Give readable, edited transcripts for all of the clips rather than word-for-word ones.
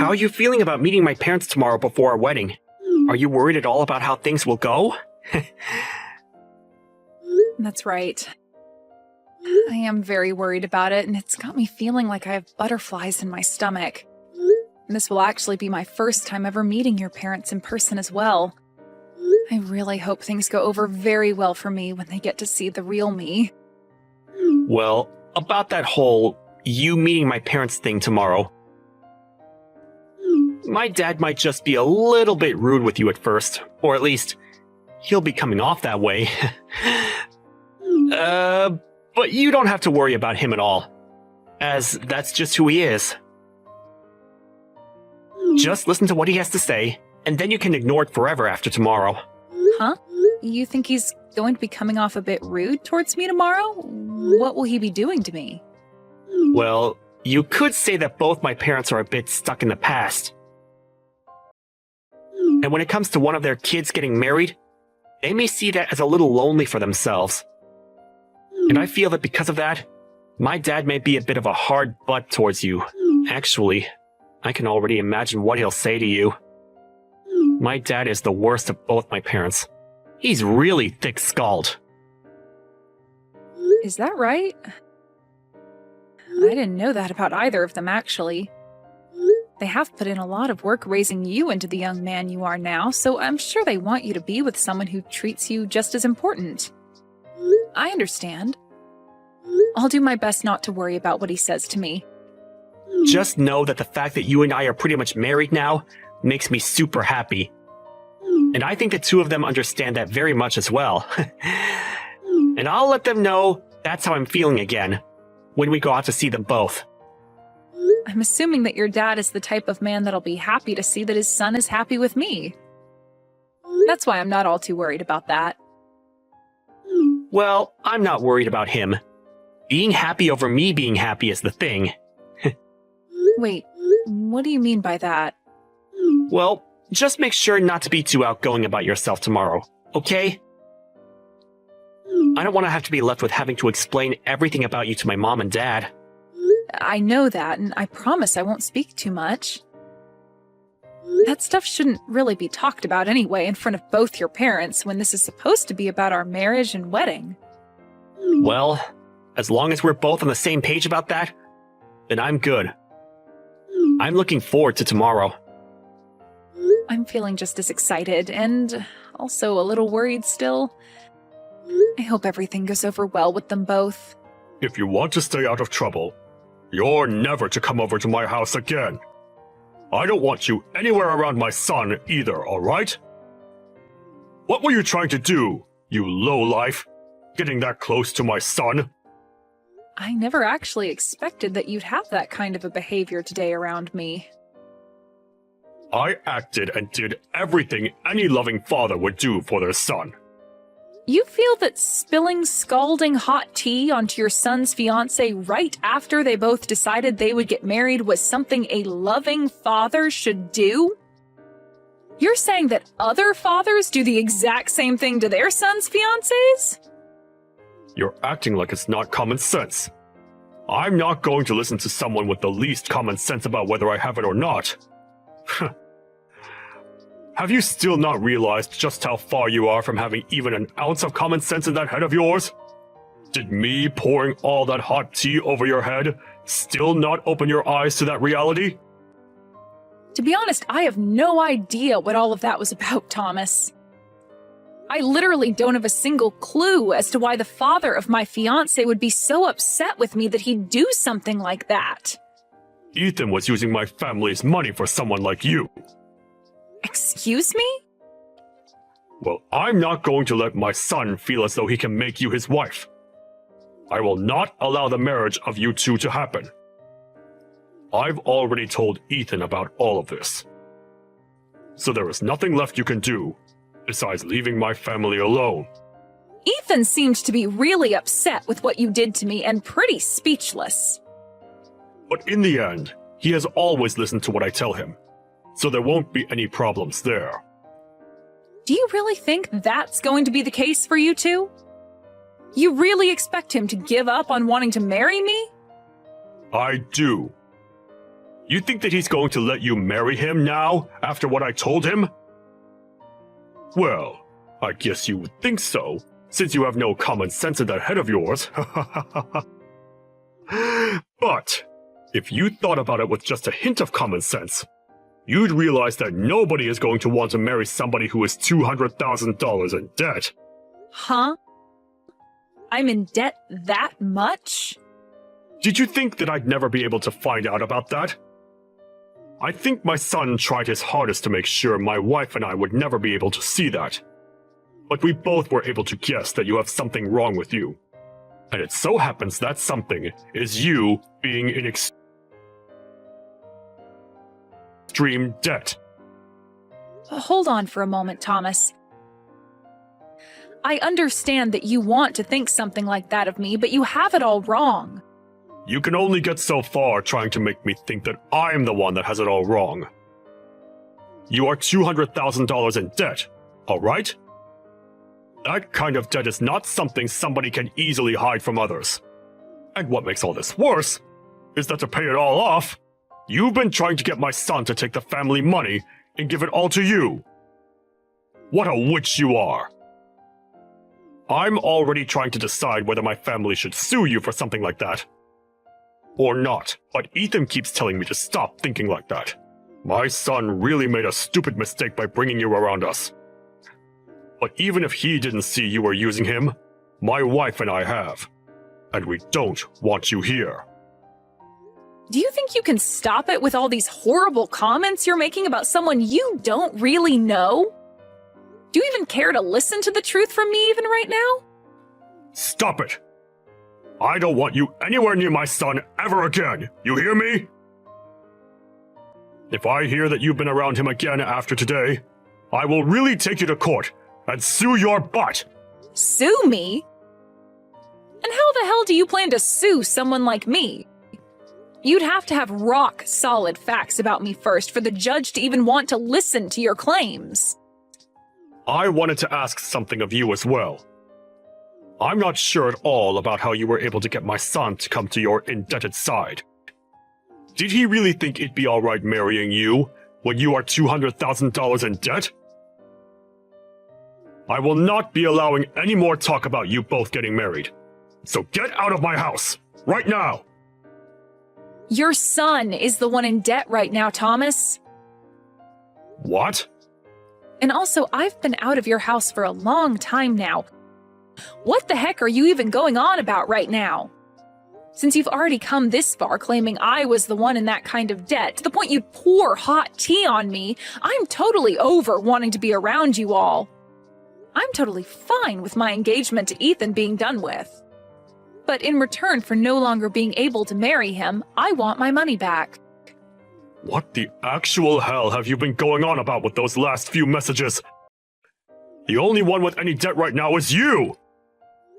How are you feeling about meeting my parents tomorrow before our wedding? Are you worried at all about how things will go? That's right. I am very worried about it, and it's got me feeling like I have butterflies in my stomach. This will actually be my first time ever meeting your parents in person as well. I really hope things go over very well for me when they get to see the real me. Well, about that whole you meeting my parents thing tomorrow. My dad might just be a little bit rude with you at first, or at least he'll be coming off that way. But you don't have to worry about him at all, as that's just who he is. Just listen to what he has to say, and then you can ignore it forever after tomorrow. Huh? You think he's going to be coming off a bit rude towards me tomorrow? What will he be doing to me? Well, you could say that both my parents are a bit stuck in the past. And when it comes to one of their kids getting married, they may see that as a little lonely for themselves. And I feel that because of that, my dad may be a bit of a hard butt towards you. Actually, I can already imagine what he'll say to you. My dad is the worst of both my parents. He's really thick-skulled. Is that right? I didn't know that about either of them, actually. They have put in a lot of work raising you into the young man you are now, so I'm sure they want you to be with someone who treats you just as important. I understand. I'll do my best not to worry about what he says to me. Just know that the fact that you and I are pretty much married now makes me super happy. And I think the two of them understand that very much as well. And I'll let them know that's how I'm feeling again, when we go out to see them both. I'm assuming that your dad is the type of man that'll be happy to see that his son is happy with me. That's why I'm not all too worried about that. Well, I'm not worried about him. Being happy over me being happy is the thing. Wait, what do you mean by that? Well, just make sure not to be too outgoing about yourself tomorrow, okay? I don't want to have to be left with having to explain everything about you to my mom and dad. I know that, and I promise I won't speak too much. That stuff shouldn't really be talked about anyway in front of both your parents when this is supposed to be about our marriage and wedding. Well, as long as we're both on the same page about that, then I'm good. I'm looking forward to tomorrow. I'm feeling just as excited, and also a little worried still. I hope everything goes over well with them both. If you want to stay out of trouble, you're never to come over to my house again. I don't want you anywhere around my son either, alright? What were you trying to do, you lowlife? Getting that close to my son? I never actually expected that you'd have that kind of a behavior today around me. I acted and did everything any loving father would do for their son. You feel that spilling scalding hot tea onto your son's fiancée right after they both decided they would get married was something a loving father should do? You're saying that other fathers do the exact same thing to their sons' fiancés? You're acting like it's not common sense. I'm not going to listen to someone with the least common sense about whether I have it or not. Have you still not realized just how far you are from having even an ounce of common sense in that head of yours? Did me pouring all that hot tea over your head still not open your eyes to that reality? To be honest, I have no idea what all of that was about, Thomas. I literally don't have a single clue as to why the father of my fiancé would be so upset with me that he'd do something like that. Ethan was using my family's money for someone like you. Excuse me? Well, I'm not going to let my son feel as though he can make you his wife. I will not allow the marriage of you two to happen. I've already told Ethan about all of this. So there is nothing left you can do besides leaving my family alone. Ethan seemed to be really upset with what you did to me and pretty speechless. But in the end, he has always listened to what I tell him, so there won't be any problems there. Do you really think that's going to be the case for you two? You really expect him to give up on wanting to marry me? I do. You think that he's going to let you marry him now, after what I told him? Well, I guess you would think so, since you have no common sense in that head of yours. But, if you thought about it with just a hint of common sense, you'd realize that nobody is going to want to marry somebody who is $200,000 in debt. Huh? I'm in debt that much? Did you think that I'd never be able to find out about that? I think my son tried his hardest to make sure my wife and I would never be able to see that. But we both were able to guess that you have something wrong with you. And it so happens that something is you being in extreme debt. Hold on for a moment, Thomas. I understand that you want to think something like that of me, but you have it all wrong. You can only get so far trying to make me think that I'm the one that has it all wrong. You are $200,000 in debt, alright? That kind of debt is not something somebody can easily hide from others. And what makes all this worse is that to pay it all off, you've been trying to get my son to take the family money and give it all to you. What a witch you are. I'm already trying to decide whether my family should sue you for something like that. Or not, but Ethan keeps telling me to stop thinking like that. My son really made a stupid mistake by bringing you around us. But even if he didn't see you were using him, my wife and I have. And we don't want you here. Do you think you can stop it with all these horrible comments you're making about someone you don't really know? Do you even care to listen to the truth from me even right now? Stop it! I don't want you anywhere near my son ever again, you hear me? If I hear that you've been around him again after today, I will really take you to court and sue your butt! Sue me? And how the hell do you plan to sue someone like me? You'd have to have rock-solid facts about me first for the judge to even want to listen to your claims. I wanted to ask something of you as well. I'm not sure at all about how you were able to get my son to come to your indebted side. Did he really think it'd be alright marrying you when you are $200,000 in debt? I will not be allowing any more talk about you both getting married. So get out of my house, right now! Your son is the one in debt right now, Thomas. What? And also, I've been out of your house for a long time now. What the heck are you even going on about right now? Since you've already come this far claiming I was the one in that kind of debt, to the point you'd pour hot tea on me, I'm totally over wanting to be around you all. I'm totally fine with my engagement to Ethan being done with. But in return for no longer being able to marry him, I want my money back. What the actual hell have you been going on about with those last few messages? The only one with any debt right now is you!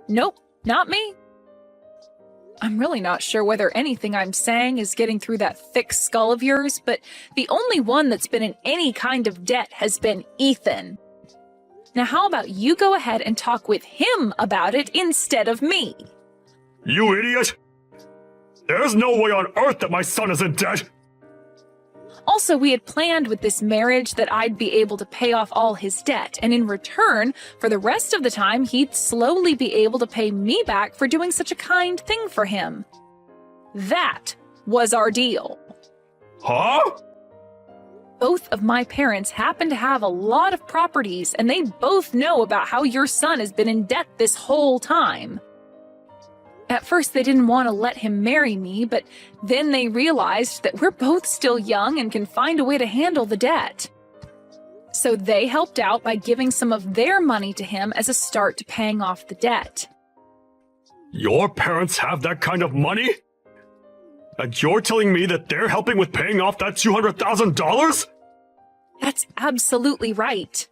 Nope, not me. I'm really not sure whether anything I'm saying is getting through that thick skull of yours, but the only one that's been in any kind of debt has been Ethan. Now how about you go ahead and talk with him about it instead of me? You idiot! There's no way on earth that my son is in debt! Also, we had planned with this marriage that I'd be able to pay off all his debt, and in return, for the rest of the time, he'd slowly be able to pay me back for doing such a kind thing for him. That was our deal. Huh? Both of my parents happen to have a lot of properties, and they both know about how your son has been in debt this whole time. At first, they didn't want to let him marry me, but then they realized that we're both still young and can find a way to handle the debt. So they helped out by giving some of their money to him as a start to paying off the debt. Your parents have that kind of money? And you're telling me that they're helping with paying off that $200,000? That's absolutely right.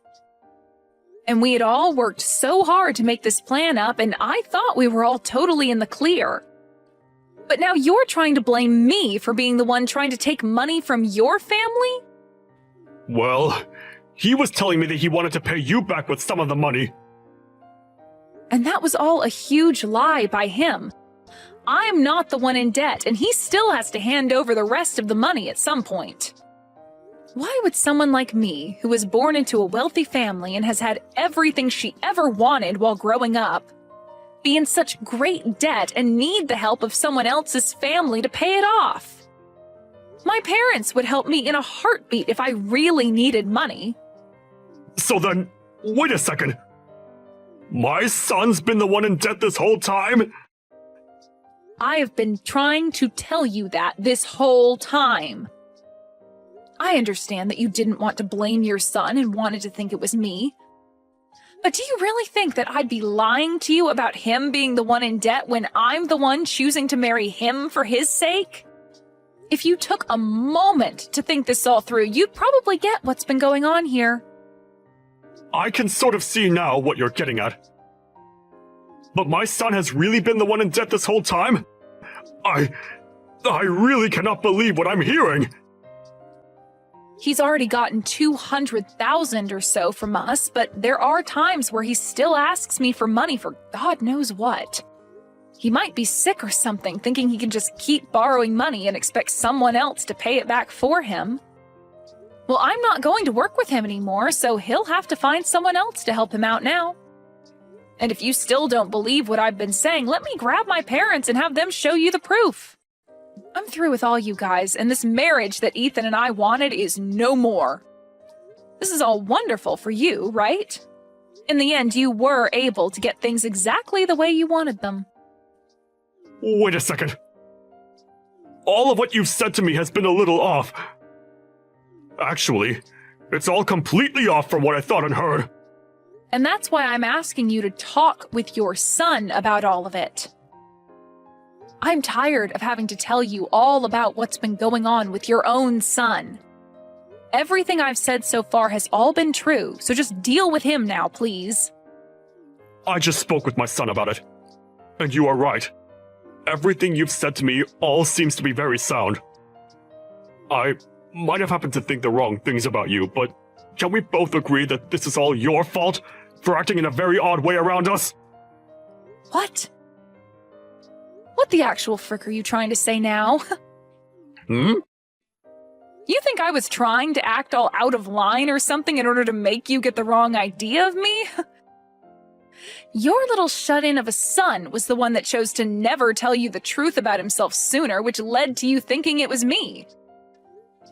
And we had all worked so hard to make this plan up, and I thought we were all totally in the clear. But now you're trying to blame me for being the one trying to take money from your family? Well, he was telling me that he wanted to pay you back with some of the money. And that was all a huge lie by him. I'm not the one in debt, and he still has to hand over the rest of the money at some point. Why would someone like me, who was born into a wealthy family and has had everything she ever wanted while growing up, be in such great debt and need the help of someone else's family to pay it off? My parents would help me in a heartbeat if I really needed money. So then, wait a second. My son's been the one in debt this whole time? I have been trying to tell you that this whole time. I understand that you didn't want to blame your son and wanted to think it was me. But do you really think that I'd be lying to you about him being the one in debt when I'm the one choosing to marry him for his sake? If you took a moment to think this all through, you'd probably get what's been going on here. I can sort of see now what you're getting at. But my son has really been the one in debt this whole time? I really cannot believe what I'm hearing. He's already gotten $200,000 or so from us, but there are times where he still asks me for money for God knows what. He might be sick or something, thinking he can just keep borrowing money and expect someone else to pay it back for him. Well, I'm not going to work with him anymore, so he'll have to find someone else to help him out now. And if you still don't believe what I've been saying, let me grab my parents and have them show you the proof. I'm through with all you guys, and this marriage that Ethan and I wanted is no more. This is all wonderful for you, right? In the end, you were able to get things exactly the way you wanted them. Wait a second. All of what you've said to me has been a little off. Actually, it's all completely off from what I thought and heard. And that's why I'm asking you to talk with your son about all of it. I'm tired of having to tell you all about what's been going on with your own son. Everything I've said so far has all been true, so just deal with him now, please. I just spoke with my son about it. And you are right. Everything you've said to me all seems to be very sound. I might have happened to think the wrong things about you, but can we both agree that this is all your fault for acting in a very odd way around us? What? What the actual frick are you trying to say now? Hmm? You think I was trying to act all out of line or something in order to make you get the wrong idea of me? Your little shut-in of a son was the one that chose to never tell you the truth about himself sooner, which led to you thinking it was me.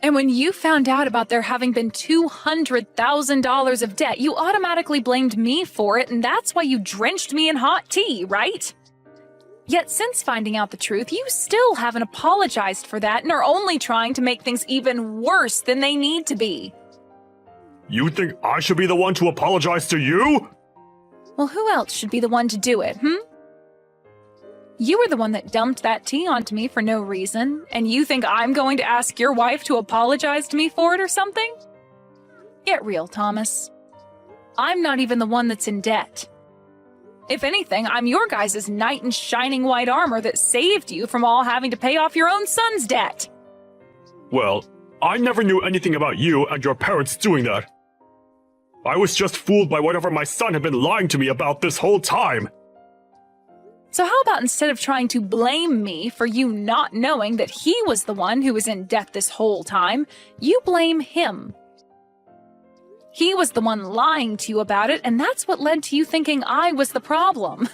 And when you found out about there having been $200,000 of debt, you automatically blamed me for it, and that's why you drenched me in hot tea, right? Yet since finding out the truth, you still haven't apologized for that and are only trying to make things even worse than they need to be. You think I should be the one to apologize to you? Well, who else should be the one to do it, You were the one that dumped that tea onto me for no reason, and you think I'm going to ask your wife to apologize to me for it or something? Get real, Thomas. I'm not even the one that's in debt. If anything, I'm your guys' knight in shining white armor that saved you from all having to pay off your own son's debt. Well, I never knew anything about you and your parents doing that. I was just fooled by whatever my son had been lying to me about this whole time. So how about instead of trying to blame me for you not knowing that he was the one who was in debt this whole time, you blame him. He was the one lying to you about it, and that's what led to you thinking I was the problem.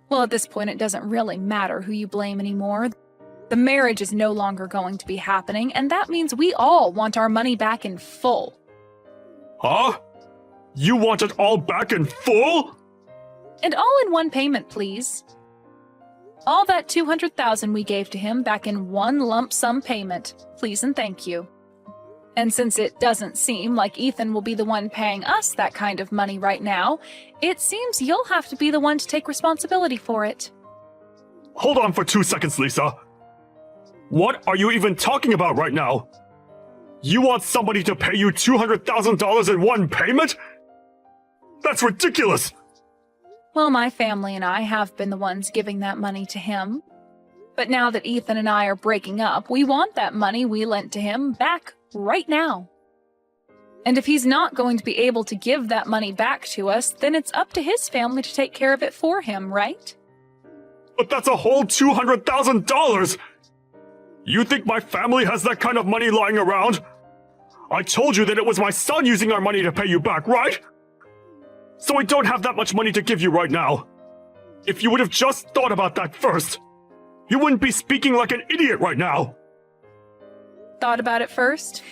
Well, at this point, it doesn't really matter who you blame anymore. The marriage is no longer going to be happening, and that means we all want our money back in full. Huh? You want it all back in full? And all in one payment, please. All that $200,000 we gave to him back in one lump sum payment, please and thank you. And since it doesn't seem like Ethan will be the one paying us that kind of money right now, it seems you'll have to be the one to take responsibility for it. Hold on for 2 seconds, Lisa. What are you even talking about right now? You want somebody to pay you $200,000 in one payment? That's ridiculous! Well, my family and I have been the ones giving that money to him. But now that Ethan and I are breaking up, we want that money we lent to him back right now. And if he's not going to be able to give that money back to us, then it's up to his family to take care of it for him, right? But that's a whole $200,000! You think my family has that kind of money lying around? I told you that it was my son using our money to pay you back, right? So we don't have that much money to give you right now. If you would have just thought about that first, you wouldn't be speaking like an idiot right now. Thought about it first?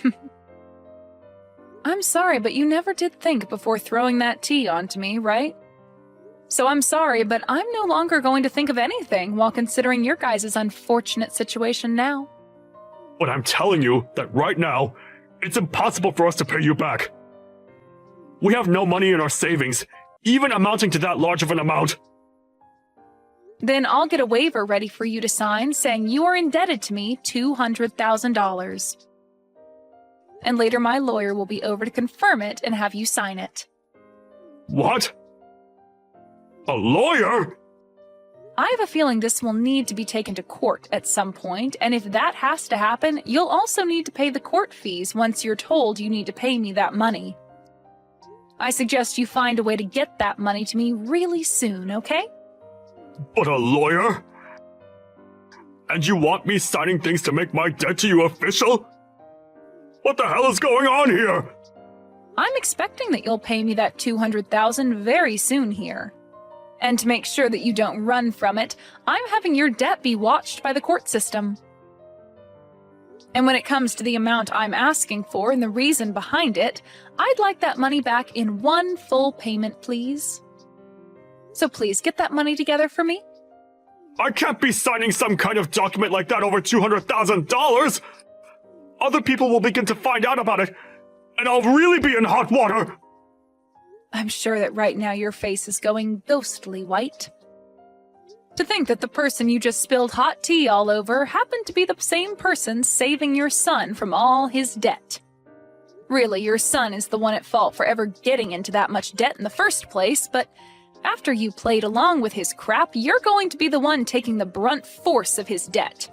I'm sorry, but you never did think before throwing that tea onto me, right? So I'm sorry, but I'm no longer going to think of anything while considering your guys' unfortunate situation now. But I'm telling you that right now, it's impossible for us to pay you back. We have no money in our savings, even amounting to that large of an amount. Then I'll get a waiver ready for you to sign saying you are indebted to me $200,000. And later my lawyer will be over to confirm it and have you sign it. What? A lawyer? I have a feeling this will need to be taken to court at some point, and if that has to happen, you'll also need to pay the court fees once you're told you need to pay me that money. I suggest you find a way to get that money to me really soon, okay? But a lawyer? And you want me signing things to make my debt to you official? What the hell is going on here? I'm expecting that you'll pay me that $200,000 very soon here. And to make sure that you don't run from it, I'm having your debt be watched by the court system. And when it comes to the amount I'm asking for and the reason behind it, I'd like that money back in one full payment, please. So please get that money together for me. I can't be signing some kind of document like that over $200,000! Other people will begin to find out about it, and I'll really be in hot water! I'm sure that right now your face is going ghostly white. To think that the person you just spilled hot tea all over happened to be the same person saving your son from all his debt. Really, your son is the one at fault for ever getting into that much debt in the first place, but after you played along with his crap, you're going to be the one taking the brunt force of his debt.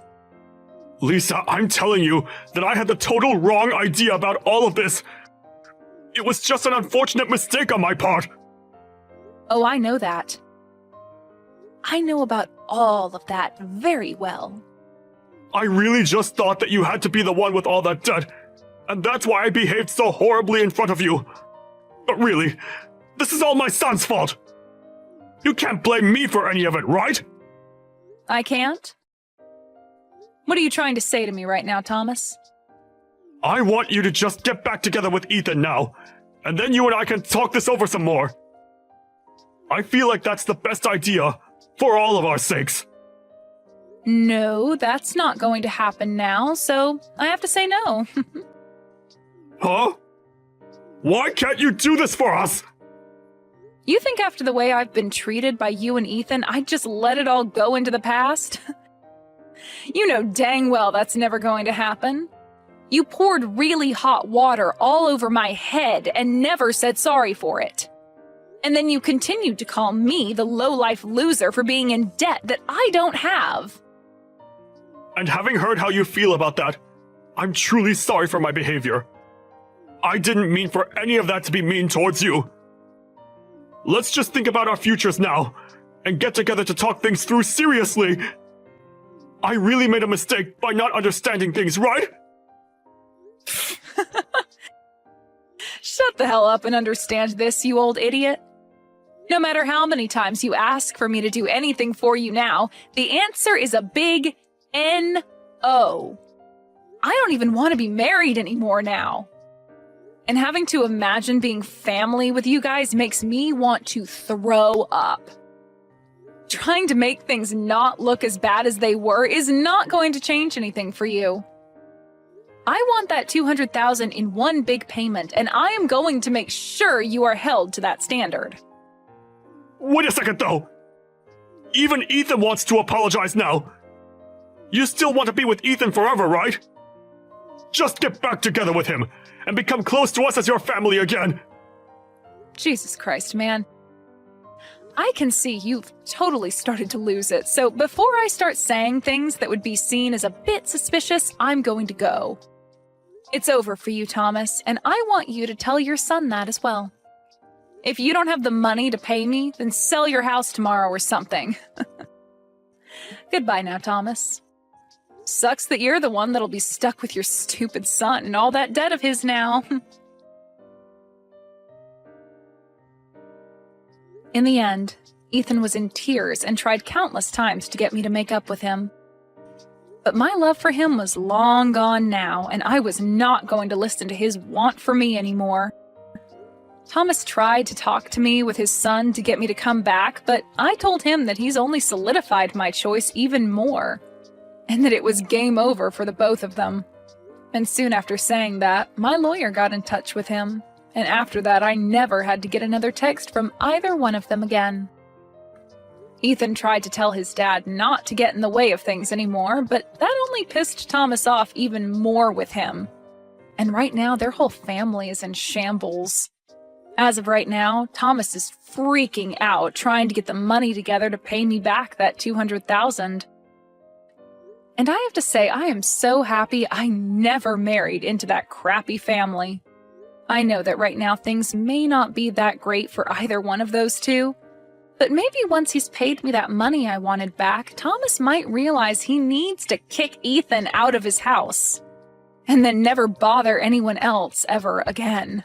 Lisa, I'm telling you that I had the total wrong idea about all of this. It was just an unfortunate mistake on my part. Oh, I know that. I know about all of that very well. I really just thought that you had to be the one with all that debt, and that's why I behaved so horribly in front of you. But really, this is all my son's fault. You can't blame me for any of it, right? I can't? What are you trying to say to me right now, Thomas? I want you to just get back together with Ethan now, and then you and I can talk this over some more. I feel like that's the best idea, for all of our sakes. No, that's not going to happen now, so I have to say no. Huh? Why can't you do this for us? You think after the way I've been treated by you and Ethan, I'd just let it all go into the past? You know dang well that's never going to happen. You poured really hot water all over my head and never said sorry for it. And then you continued to call me the low-life loser for being in debt that I don't have. And having heard how you feel about that, I'm truly sorry for my behavior. I didn't mean for any of that to be mean towards you. Let's just think about our futures now, and get together to talk things through seriously. I really made a mistake by not understanding things, right? Shut the hell up and understand this, you old idiot. No matter how many times you ask for me to do anything for you now, the answer is a big N-O. I don't even want to be married anymore now. And having to imagine being family with you guys makes me want to throw up. Trying to make things not look as bad as they were is not going to change anything for you. I want that $200,000 in one big payment, and I am going to make sure you are held to that standard. Wait a second, though. Even Ethan wants to apologize now. You still want to be with Ethan forever, right? Just get back together with him, and become close to us as your family again. Jesus Christ, man. I can see you've totally started to lose it, so before I start saying things that would be seen as a bit suspicious, I'm going to go. It's over for you, Thomas, and I want you to tell your son that as well. If you don't have the money to pay me, then sell your house tomorrow or something. Goodbye now, Thomas. Sucks that you're the one that'll be stuck with your stupid son and all that debt of his now. In the end, Ethan was in tears and tried countless times to get me to make up with him. But my love for him was long gone now, and I was not going to listen to his want for me anymore. Thomas tried to talk to me with his son to get me to come back, but I told him that he's only solidified my choice even more, and that it was game over for the both of them. And soon after saying that, my lawyer got in touch with him, and after that I never had to get another text from either one of them again. Ethan tried to tell his dad not to get in the way of things anymore, but that only pissed Thomas off even more with him. And right now, their whole family is in shambles. As of right now, Thomas is freaking out, trying to get the money together to pay me back that $200,000. And I have to say, I am so happy I never married into that crappy family. I know that right now things may not be that great for either one of those two, but maybe once he's paid me that money I wanted back, Thomas might realize he needs to kick Ethan out of his house, and then never bother anyone else ever again.